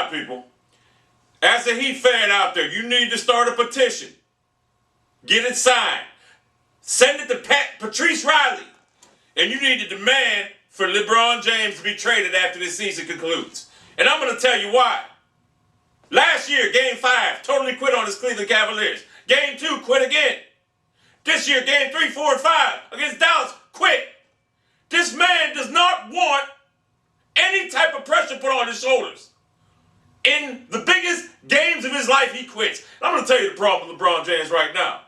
out, people. As a Heat fan out there, you need to start a petition. Get it signed. Send it to Patrice Riley. And you need to demand for LeBron James to be traded after this season concludes. And I'm going to tell you why. Last year, Game 5, totally quit on his Cleveland Cavaliers. Game 2, quit again. This year, Game 3, 4, and 5 against Dallas, quit. This man does not want any type of pressure put on his shoulders. In the biggest games of his life, he quits. And I'm going to tell you the problem with LeBron James right now.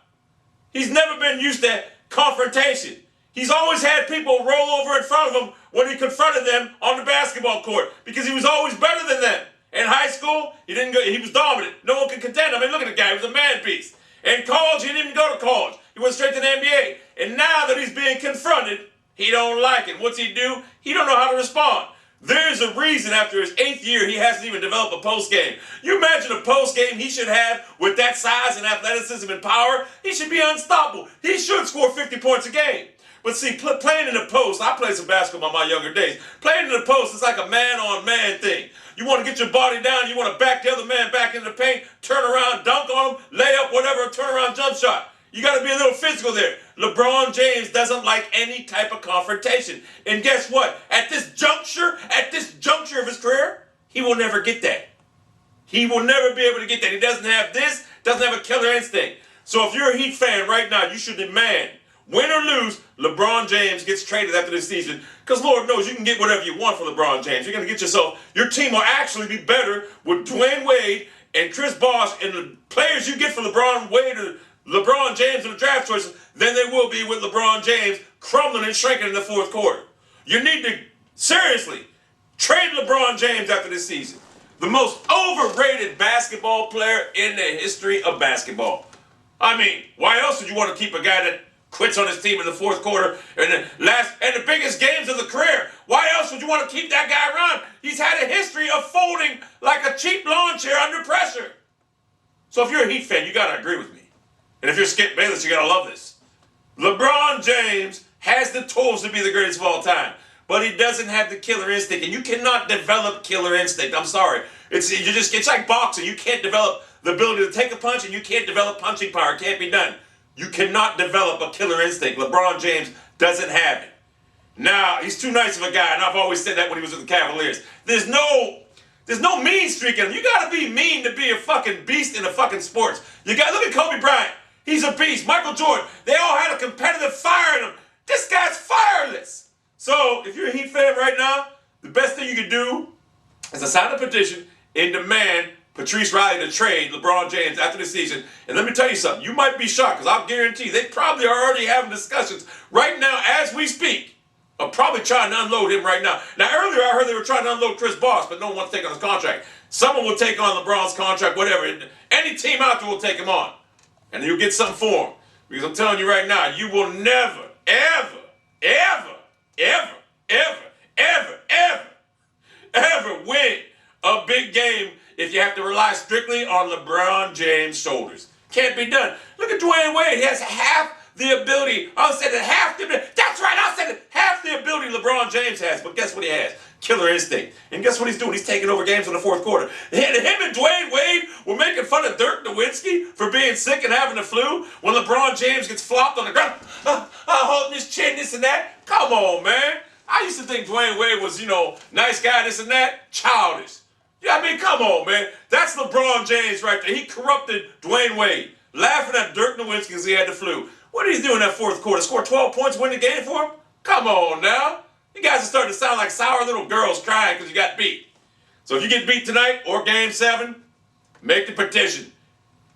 He's never been used to confrontation. He's always had people roll over in front of him when he confronted them on the basketball court because he was always better than them. In high school, he was dominant. No one could contend him. I mean, look at the guy. He was a man beast. In college, he didn't even go to college. He went straight to the NBA. And now that he's being confronted, he don't like it. What's he do? He don't know how to respond. There's a reason after his 8th year he hasn't even developed a post game. You imagine a post game he should have with that size and athleticism and power? He should be unstoppable. He should score 50 points a game. But see, playing in the post, I played some basketball in my younger days. Playing in the post is like a man-on-man thing. You want to get your body down, you want to back the other man back into the paint, turn around, dunk on him, lay up, whatever, turn around, jump shot. You got to be a little physical there. LeBron James doesn't like any type of confrontation. And guess what? At this juncture of his career, he will never get that. He will never be able to get that. He doesn't have this, doesn't have a killer instinct. So if you're a Heat fan right now, you should demand, win or lose, LeBron James gets traded after this season. Because Lord knows you can get whatever you want for LeBron James. You're going to get yourself, your team will actually be better with Dwayne Wade and Chris Bosh and the players you get for LeBron James in the draft choices than they will be with LeBron James crumbling and shrinking in the fourth quarter. You need to seriously trade LeBron James after this season. The most overrated basketball player in the history of basketball. I mean, why else would you want to keep a guy that quits on his team in the fourth quarter and the biggest games of the career? Why else would you want to keep that guy around? He's had a history of folding like a cheap lawn chair under pressure. So if you're a Heat fan, you got to agree with me. And if you're Skip Bayless, you got to love this. LeBron James has the tools to be the greatest of all time, but he doesn't have the killer instinct, and you cannot develop killer instinct. I'm sorry. It's like boxing. You can't develop the ability to take a punch, and you can't develop punching power. It can't be done. You cannot develop a killer instinct. LeBron James doesn't have it. Now, he's too nice of a guy, and I've always said that when he was with the Cavaliers. There's no mean streak in him. You got to be mean to be a fucking beast in the fucking sports. Look at Kobe Bryant. He's a beast. Michael Jordan. They all had a competitive fire in them. This guy's fireless. So, if you're a Heat fan right now, the best thing you can do is to sign a petition and demand Patrice Riley to trade LeBron James after the season. And let me tell you something. You might be shocked, because I'll guarantee you, they probably are already having discussions right now as we speak of probably trying to unload him right now. Now, earlier I heard they were trying to unload Chris Bosh, but no one wants to take on his contract. Someone will take on LeBron's contract, whatever. Any team out there will take him on. And you'll get something for him. Because I'm telling you right now, you will never, ever, ever, ever, ever, ever, ever, ever win a big game if you have to rely strictly on LeBron James' shoulders. Can't be done. Look at Dwayne Wade. He has half the ability. I said that half the ability. That's right. I said that half the ability LeBron James has. But guess what he has? Killer instinct. And guess what he's doing? He's taking over games in the fourth quarter. Him and Dwayne Wade were making fun of Dirk Nowitzki for being sick and having the flu when LeBron James gets flopped on the ground. Holding his chin, this and that. Come on, man. I used to think Dwayne Wade was, nice guy, this and that. Childish. Yeah, I mean, come on, man. That's LeBron James right there. He corrupted Dwayne Wade, laughing at Dirk Nowitzki because he had the flu. What did he do in that fourth quarter? Score 12 points, win the game for him? Come on now. You guys are starting to sound like sour little girls crying because you got beat. So if you get beat tonight or Game 7, make the petition.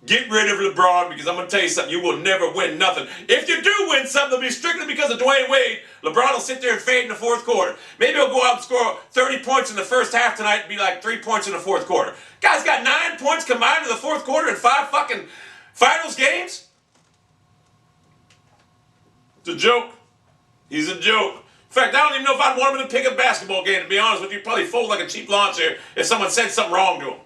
Get rid of LeBron, because I'm going to tell you something. You will never win nothing. If you do win something, it'll be strictly because of Dwayne Wade. LeBron will sit there and fade in the fourth quarter. Maybe he'll go out and score 30 points in the first half tonight and be like 3 points in the fourth quarter. Guy's got 9 points combined in the fourth quarter in 5 fucking finals games. It's a joke. He's a joke. In fact, I don't even know if I'd want him to pick a basketball game, to be honest with you. He'd probably fold like a cheap lawn chair if someone said something wrong to him.